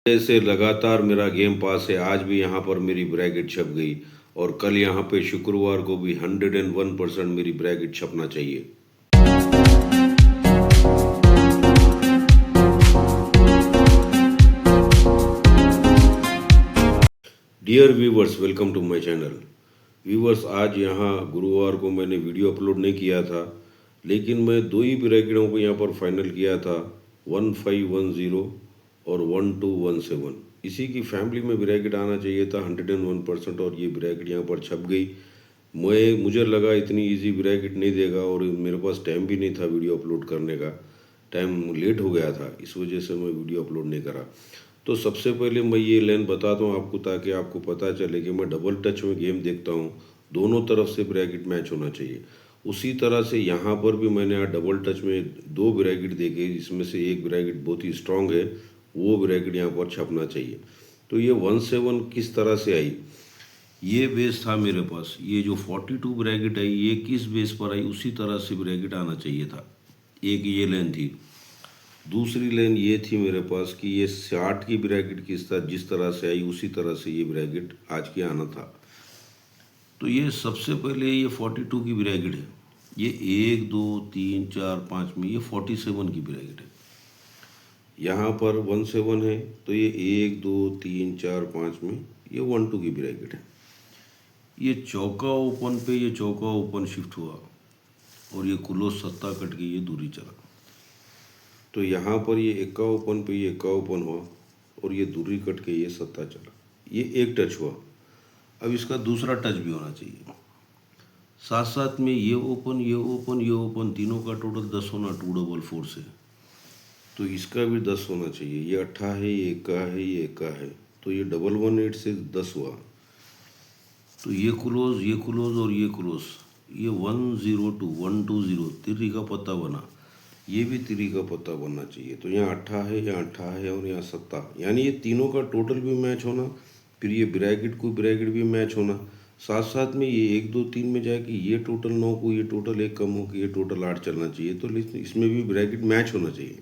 से लगातार मेरा गेम पास है। आज भी यहाँ पर मेरी ब्रैकेट छप गई और कल यहाँ पे शुक्रवार को भी 101% मेरी ब्रैकेट छपना चाहिए। Dear viewers, welcome to my channel. Viewers, आज यहाँ गुरुवार को मैंने वीडियो अपलोड नहीं किया था, लेकिन मैं दो ही ब्रैकेटों को यहाँ पर फाइनल किया था, 1510 और 1217। इसी की फैमिली में ब्रैकेट आना चाहिए था 101% और ये ब्रैकेट यहाँ पर छप गई। मुझे लगा इतनी इजी ब्रैकेट नहीं देगा और मेरे पास टाइम भी नहीं था वीडियो अपलोड करने का। टाइम लेट हो गया था, इस वजह से मैं वीडियो अपलोड नहीं करा। तो सबसे पहले मैं ये लाइन बताता हूँ आपको, ताकि आपको पता चले कि मैं डबल टच में गेम देखता हूँ। दोनों तरफ से ब्रैकेट मैच होना चाहिए। उसी तरह से यहाँ पर भी मैंने आज डबल टच में दो ब्रैकेट देखे, जिसमें से एक ब्रैकेट बहुत ही स्ट्रांग है, वो ब्रैकेट यहाँ पर छपना चाहिए। तो ये 17 किस तरह से आई, ये बेस था मेरे पास। ये जो 42 ब्रैकेट आई, ये किस बेस पर आई, उसी तरह से ब्रैकेट आना चाहिए था। एक ये लाइन थी। दूसरी लाइन ये थी मेरे पास कि ये 60 की ब्रैकेट जिस तरह से आई, उसी तरह से ये ब्रैकेट आज के आना था। तो ये सबसे पहले ये 42 की ब्रैकेट है। ये 1 2 3 4 5 में ये 47 की ब्रैकेट है। यहाँ पर 17 है, तो ये 1 2 3 4 5 में ये 12 की ब्रैकेट है। ये चौका ओपन पे ये चौका ओपन शिफ्ट हुआ और ये क्लोज सत्ता कट के ये दूरी चला। तो यहाँ पर ये एक्का ओपन पे ये एक्का ओपन हुआ और ये दूरी कट के ये सत्ता चला। ये एक टच हुआ। अब इसका दूसरा टच भी होना चाहिए। साथ साथ में ये ओपन ये ओपन ये ओपन, तीनों का टोटल 10 होना 244 से। तो इसका भी 10 होना चाहिए। ये 8 है, ये एक्का है, ये एक्का है, तो ये 118 से 10 हुआ। तो ये क्लोज और ये क्लोज, ये 102 120 तिरी का पत्ता बना। ये भी तिरी का पत्ता बनना चाहिए। तो यहाँ 8 है, यहाँ 8 है और यहाँ 7, यानी ये तीनों का टोटल भी मैच होना, फिर ये ब्रैकेट भी मैच होना। साथ साथ में ये 1 2 3 में जाके ये टोटल 9 को ये टोटल 1 कम हो के ये टोटल 8 चलना चाहिए। तो इसमें भी ब्रैकेट मैच होना चाहिए।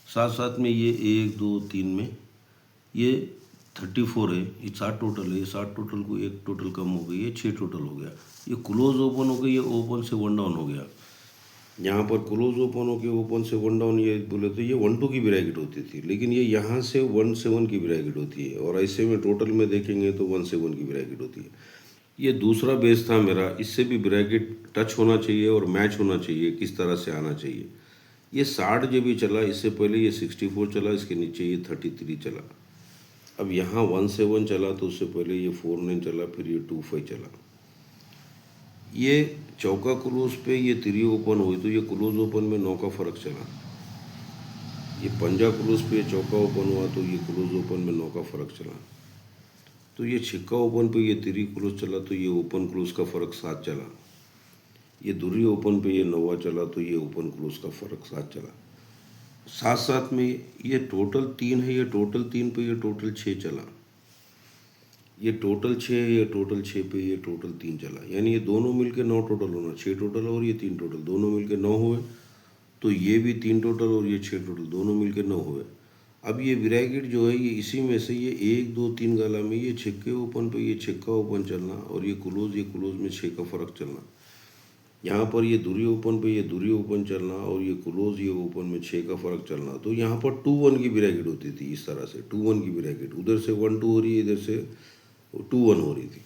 साथ साथ में ये 1 2 3 में ये 34 है, ये 7 टोटल है। ये 7 टोटल को एक टोटल कम हो गई, ये 6 टोटल हो गया। ये क्लोज ओपन हो गई, ये ओपन से 1 डाउन हो गया। यहाँ पर क्लोज ओपन हो के ओपन से 1 डाउन ये बोले तो ये 1 2 की ब्रैकेट होती थी, लेकिन ये यहाँ से 1 7 की ब्रैकेट होती है और ऐसे में टोटल में देखेंगे तो 1 7 की ब्रैकेट होती है। ये दूसरा बेस था मेरा। इससे भी ब्रैकेट टच होना चाहिए और मैच होना चाहिए, किस तरह से आना चाहिए। ये 60 जब भी चला, इससे पहले ये 64 चला, इसके नीचे ये 33 चला। अब यहाँ 17 चला, तो उससे पहले ये 49 चला, फिर ये 25 चला। ये चौका क्लोज पे ये 3 ओपन हुई, तो ये क्लोज ओपन में 9 का फ़र्क चला। ये पंजा क्लोज पे ये चौका ओपन हुआ, तो ये क्लोज ओपन में 9 का फ़र्क चला। तो ये छिक्का ओपन पे ये 3 क्लोज चला, तो ये ओपन क्लोज का फ़र्क 7 चला। ये दूरी ओपन पे ये 9 चला, तो ये ओपन क्लोज का फ़र्क 7 चला। साथ साथ में ये टोटल 3 है, ये टोटल 3 पे ये टोटल 6 चला। ये टोटल 6 है, ये टोटल 6 पे ये टोटल 3 चला। यानी ये दोनों मिलके 9 टोटल होना, 6 टोटल और ये 3 टोटल, दोनों मिलके 9 हुए। तो ये भी 3 टोटल और ये 6 टोटल, दोनों मिलके 9 हुए। अब ये ब्रैकेट जो है, ये इसी में से ये 1 2 3 गाला में ये छिक्के ओपन पे ये छिक्का ओपन चलना और ये क्लोज में 6 का फ़र्क चलना। यहाँ पर ये दूरी ओपन पे ये दूरी ओपन चलना और ये क्लोज ये ओपन में 6 का फ़र्क चलना। तो यहाँ पर 2 1 की ब्रैकेट होती थी। इस तरह से 2 1 की ब्रैकेट, उधर से 1 2 हो रही है, इधर से 2 1 हो रही थी।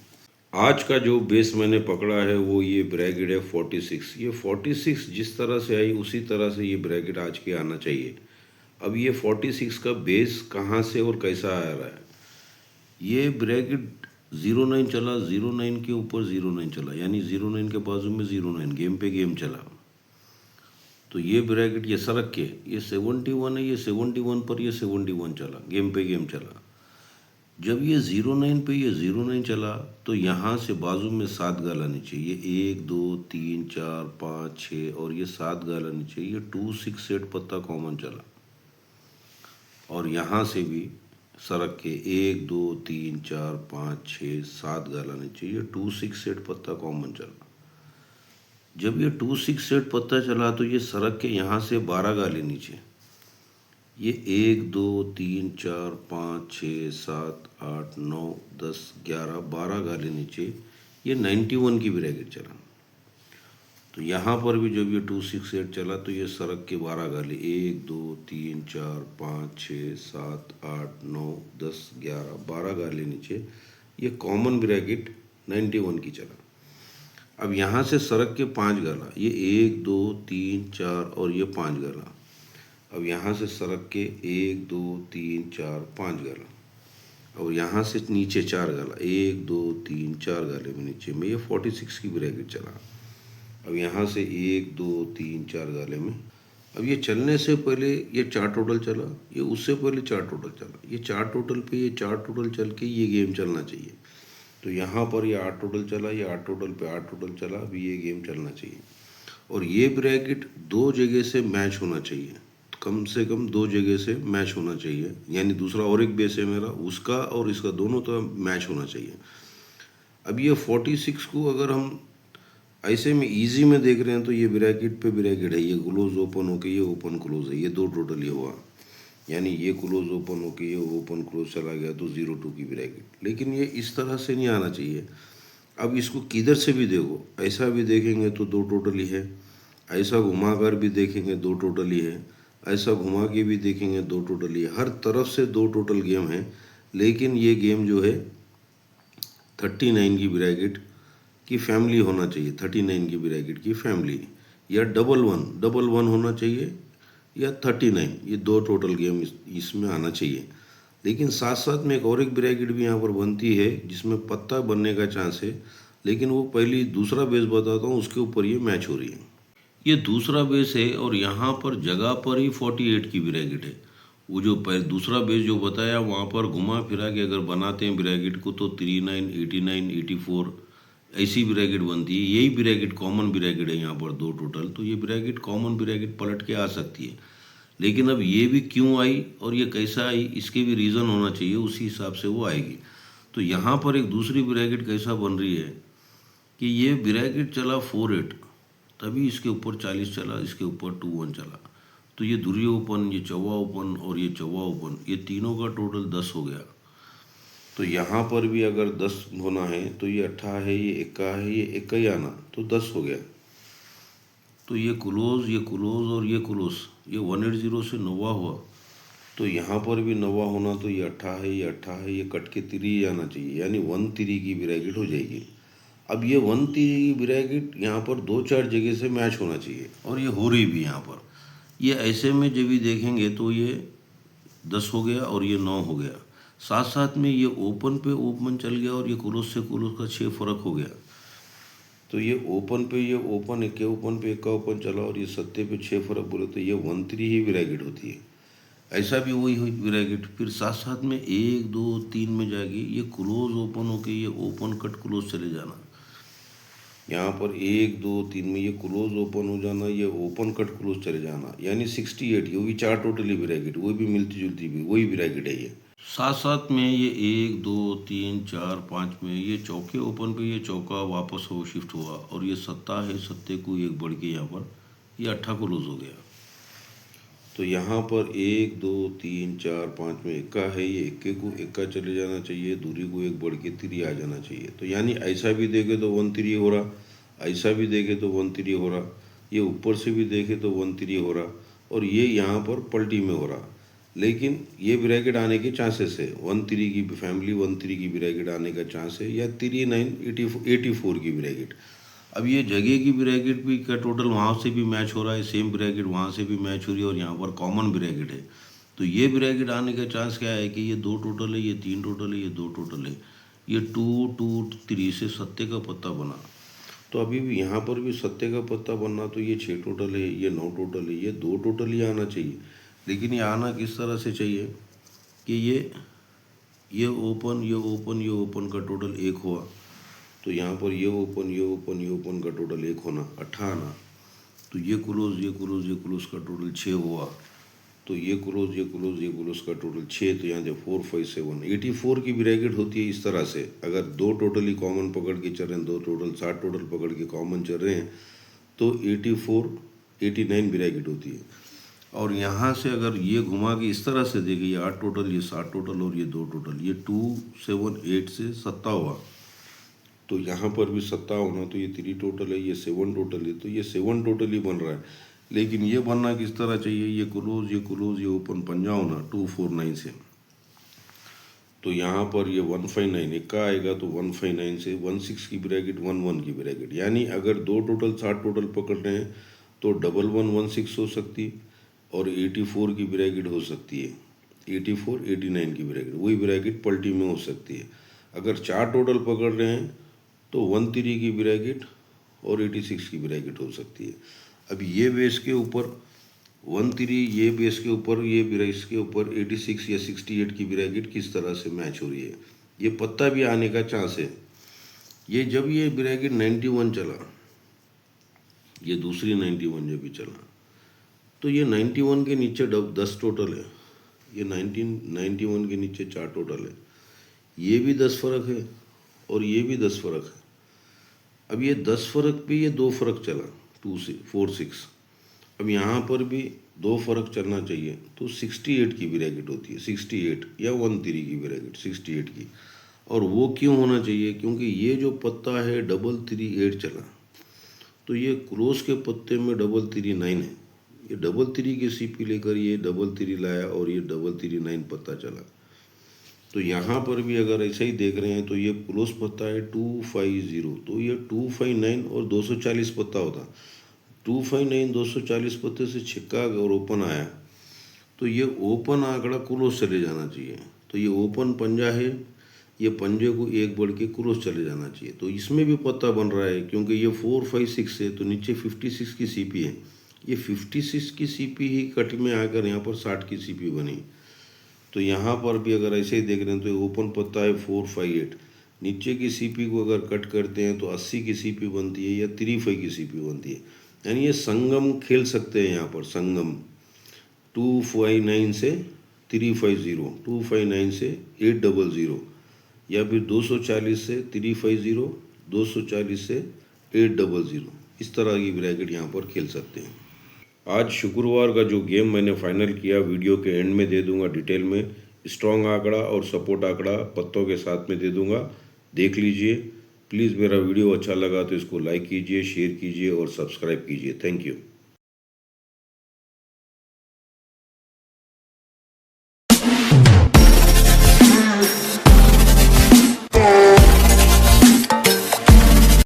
आज का जो बेस मैंने पकड़ा है वो ये ब्रैकेट है 46। ये 46 जिस तरह से आई, उसी तरह से ये ब्रैकेट आज के आना चाहिए। अब ये 46 का बेस कहाँ से और कैसा आ रहा है, ये ब्रैकेट 09 चला, 09 के ऊपर 09 चला, यानी 09 के बाजू में 09, गेम पे गेम चला। तो ये ब्रैकेट ये सरक के ये 71 है, ये 71 पर ये 71 चला, गेम पे गेम चला। जब ये 09 पे ये 09 चला, तो यहाँ से बाजू में 7 गाला नीचे, ये 1 2 3 4 5 6 और ये 7 गाला नीचे, ये 2 6 8 पत्ता कॉमन चला। और यहाँ से भी सरक के 1 2 3 4 5 6 7 गाला नीचे, ये 2 6 8 पत्ता कॉमन चला। जब ये 2 6 8 पत्ता चला, तो ये सरक के यहाँ से 12 गाले नीचे, ये 1 2 3 4 5 6 7 8 9 10 11 12 गाले नीचे ये 91 की ब्रैकेट चला। तो यहाँ पर भी जब ये 268 चला तो ये सरक के 12 गाले 1 2 3 4 5 6 7 8 9 10 11 12 गाले नीचे ये कॉमन ब्रैकेट 91 की चला। अब यहाँ से सरक के 5 गाला, ये 1 2 3 4 और ये 5 गाला। अब यहाँ से सरक के 1 2 3 4 5 गाला और यहाँ से नीचे 4 गाला, 1 2 3 4 गाले में नीचे में ये 46 की ब्रैकेट चला। अब यहाँ से 1 2 3 4 गाले में, अब ये चलने से पहले ये 4 टोटल चला, ये उससे पहले 4 टोटल चला, ये 4 टोटल पे ये 4 टोटल चल के ये गेम चलना चाहिए। तो यहाँ पर ये 8 टोटल चला, ये 8 टोटल पे 8 टोटल चला, अभी ये गेम चलना चाहिए। और ये ब्रैकेट 2 जगह से मैच होना चाहिए, कम से कम 2 जगह से मैच होना चाहिए, यानी दूसरा और एक बेस है मेरा, उसका और इसका दोनों तो मैच होना चाहिए। अब ये 46 को अगर हम ऐसे में इजी में देख रहे हैं तो ये ब्रैकेट पे ब्रैकेट है, ये क्लोज ओपन होके ये ओपन क्लोज है, ये 2 टोटल ये हुआ, यानी ये क्लोज ओपन होके ये ओपन क्लोज चला गया तो 0 2 की ब्रैकेट। लेकिन ये इस तरह से नहीं आना चाहिए। अब इसको किधर से भी देखो, ऐसा भी देखेंगे तो 2 टोटल ही है, ऐसा घुमा कर भी देखेंगे 2 टोटल ही है, ऐसा घुमा के भी देखेंगे 2 टोटल ही है, हर तरफ से 2 टोटल गेम है। लेकिन ये गेम जो है 39 की ब्रैकेट की फैमिली होना चाहिए, 39 की ब्रैकेट की फैमिली, या डबल वन होना चाहिए, या 39, ये 2 टोटल गेम इसमें आना चाहिए। लेकिन साथ साथ में एक और एक ब्रैकेट भी यहाँ पर बनती है जिसमें पत्ता बनने का चांस है, लेकिन वो पहली दूसरा बेस बताता हूँ, उसके ऊपर ये मैच हो रही है। ये दूसरा बेस है और यहाँ पर जगह पर ही 48 की ब्रैकेट है। वो जो दूसरा बेस जो बताया वहाँ पर घुमा फिरा के अगर बनाते हैं ब्रैकेट को तो 39 89 84 ऐसी ब्रैकेट बनती है। यही ब्रैकेट कॉमन ब्रैकेट है यहाँ पर 2 टोटल, तो ये ब्रैकेट कॉमन ब्रैकेट पलट के आ सकती है। लेकिन अब ये भी क्यों आई और ये कैसा आई, इसके भी रीज़न होना चाहिए, उसी हिसाब से वो आएगी। तो यहाँ पर एक दूसरी ब्रैकेट कैसा बन रही है कि ये ब्रैकेट चला 48, तभी इसके ऊपर 40 चला, इसके ऊपर 21 चला, तो ये दूरी ओपन, ये चौवा ओपन और ये चौवा ओपन, ये तीनों का टोटल 10 हो गया। तो यहाँ पर भी अगर 10 होना है तो ये 18 है, ये 1 है, ये 1 ही आना तो 10 हो गया। तो ये क्लोज और ये क्लोज, ये 180 से 9 हुआ, तो यहाँ पर भी 9 होना तो ये 18 है, ये 18 है, ये कट के 3 आना चाहिए, यानी 1 3 की ब्रैकेट हो जाएगी। अब ये 1 3 की ब्रैकेट यहाँ पर 2 4 जगह से मैच होना चाहिए और ये हो रही भी यहाँ पर। ये ऐसे में जब भी देखेंगे तो ये 10 हो गया और ये 9 हो गया, साथ साथ में ये ओपन पे ओपन चल गया और ये क्लोज से क्लोज का 6 फर्क हो गया। तो ये ओपन पे ये ओपन, एक ओपन पे 1 ओपन चला और ये सत्ते पे 6 फर्क बोले तो ये 1 3 ही ब्रैकेट होती है। ऐसा भी वही हुई ब्रैकेट, फिर साथ साथ में 1 2 3 में जाके ये क्लोज ओपन होके ये ओपन कट क्लोज चले जाना। यहाँ पर 1 2 3 में ये क्लोज ओपन हो जाना, ये ओपन कट क्लोज चले जाना, यानी 68, ये भी 4 टोटली ब्रैकेट, वो भी मिलती जुलती भी वही ब्रैकेट है ये। साथ साथ में ये 1 2 3 4 5 में ये चौके ओपन पे ये चौका वापस हो शिफ्ट हुआ और ये सत्ता है, सत्ते को एक बढ़ के यहाँ पर ये 8 क्लोज हो गया। तो यहाँ पर 1 2 3 4 5 में 1 है, ये 1 को 1 चले जाना चाहिए, दूरी को एक बढ़ के 3 आ जाना चाहिए। तो यानी ऐसा भी देखे तो 1 3 हो रहा, ऐसा भी देखे तो 1 3 हो रहा, ये ऊपर से भी देखे तो 1 3 हो रहा, और ये यहाँ पर पलटी में हो रहा। लेकिन ये ब्रैकेट आने के चांसेस है, 1 3 की फैमिली 1 3 की ब्रैकेट आने का चांस है, या 3 9 84 की ब्रैकेट। अब ये जगह की ब्रैकेट भी का टोटल वहाँ से भी मैच हो रहा है, सेम ब्रैकेट वहाँ से भी मैच हो रही है और यहाँ पर कॉमन ब्रैकेट है। तो ये ब्रैकेट आने का चांस क्या है कि ये 2 टोटल है, ये 3 टोटल है, ये 2 टोटल है, ये 2 2 3 से सत्ते का पत्ता बना। तो अभी भी यहाँ पर भी सत्ते का पत्ता बनना, तो ये 6 टोटल है, ये 9 टोटल है, ये 2 टोटल ही आना चाहिए। लेकिन ये आना किस तरह से चाहिए कि ये ओपन ये ओपन ये ओपन का टोटल 1 हुआ, तो यहाँ पर ये ओपन ये ओपन ये ओपन का टोटल 1 होना, 18 आना, तो ये क्लोज ये क्लोज ये क्लोज का टोटल 6 हुआ, तो ये क्लोज ये क्लोज ये क्लोज का टोटल 6, तो यहाँ जब 4 5 7 84 की ब्रैकेट होती है। इस तरह से अगर 2 टोटल ही कॉमन पकड़ के चल रहे हैं, 2 टोटल 60 टोटल पकड़ के कॉमन चल रहे हैं, तो 84 89 ब्रैकेट होती है। और यहाँ से अगर ये घुमा के इस तरह से देखे, ये 8 टोटल, ये 7 टोटल और ये 2 टोटल, ये 2 7 8 से 7 हुआ, तो यहाँ पर भी 7 होना, तो ये 3 टोटल है, ये 7 टोटल है, तो ये 7 टोटल ही बन रहा है। लेकिन ये बनना किस तरह चाहिए, ये क्लोज, ये क्लोज, ये ओपन पंजा होना 2 4 9 से। तो यहाँ पर ये 159 इक्का आएगा, तो 159 से 16 की ब्रैकेट 11 की ब्रैकेट, यानी अगर 2 टोटल 7 टोटल पकड़ रहे हैं तो 1116 हो सकती है और 84 की ब्रैकेट हो सकती है, 84 89 की ब्रैकेट, वही ब्रैकेट पलटी में हो सकती है। अगर 4 टोटल पकड़ रहे हैं तो 13 की ब्रैकेट और 86 की ब्रैकेट हो सकती है। अब ये बेस के ऊपर 13, ये बेस के ऊपर, ये बेस के ऊपर 86 या 68 की ब्रैकेट किस तरह से मैच हो रही है, ये पत्ता भी आने का चांस है। ये जब ये ब्रैकेट 91 चला, ये दूसरी 91 जब भी चला, तो ये 91 के नीचे 10 टोटल है, ये 91 के नीचे 4 टोटल है, ये भी 10 फर्क है और ये भी 10 फर्क है। अब ये 10 फर्क पे ये 2 फर्क चला, 2 से 4 6, अब यहाँ पर भी 2 फर्क चलना चाहिए, तो 68 की ब्रैकेट होती है, 68 या 13 की ब्रैकेट 68 की। और वो क्यों होना चाहिए, क्योंकि ये जो पत्ता है 338 चला, तो ये क्लोज के पत्ते में 339 है, ये 3 की सीपी लेकर ये 3 लाया और ये 339 पत्ता चला। तो यहाँ पर भी अगर ऐसा ही देख रहे हैं तो ये क्लोज पत्ता है 250, तो ये 259 और 240 पत्ता होता, 259 240 पत्ते से छिक्का और ओपन आया, तो ये ओपन आंकड़ा क्लोज चले जाना चाहिए। तो ये ओपन पंजा है, ये पंजे को एक बढ़ के क्लोज चले जाना चाहिए। तो इसमें भी पत्ता बन रहा है, क्योंकि ये 4 5 6 है, तो नीचे 56 की सीपी है, ये 56 की सीपी ही कट में आकर यहाँ पर 60 की सीपी बनी। तो यहाँ पर भी अगर ऐसे ही देख रहे हैं तो ओपन पत्ता है 4 5 8, नीचे की सीपी को अगर कट करते हैं तो 80 की सीपी बनती है या 35 की सीपी बनती है, यानी ये संगम खेल सकते हैं यहाँ पर, संगम 259 से 350, 259 से 800, या फिर 240 से 350, 240 से 800, इस तरह की ब्रैकेट यहाँ पर खेल सकते हैं। आज शुक्रवार का जो गेम मैंने फाइनल किया, वीडियो के एंड में दे दूंगा डिटेल में, स्ट्रॉन्ग आंकड़ा और सपोर्ट आंकड़ा पत्तों के साथ में दे दूंगा, देख लीजिए। प्लीज़ मेरा वीडियो अच्छा लगा तो इसको लाइक कीजिए, शेयर कीजिए और सब्सक्राइब कीजिए। Thank you.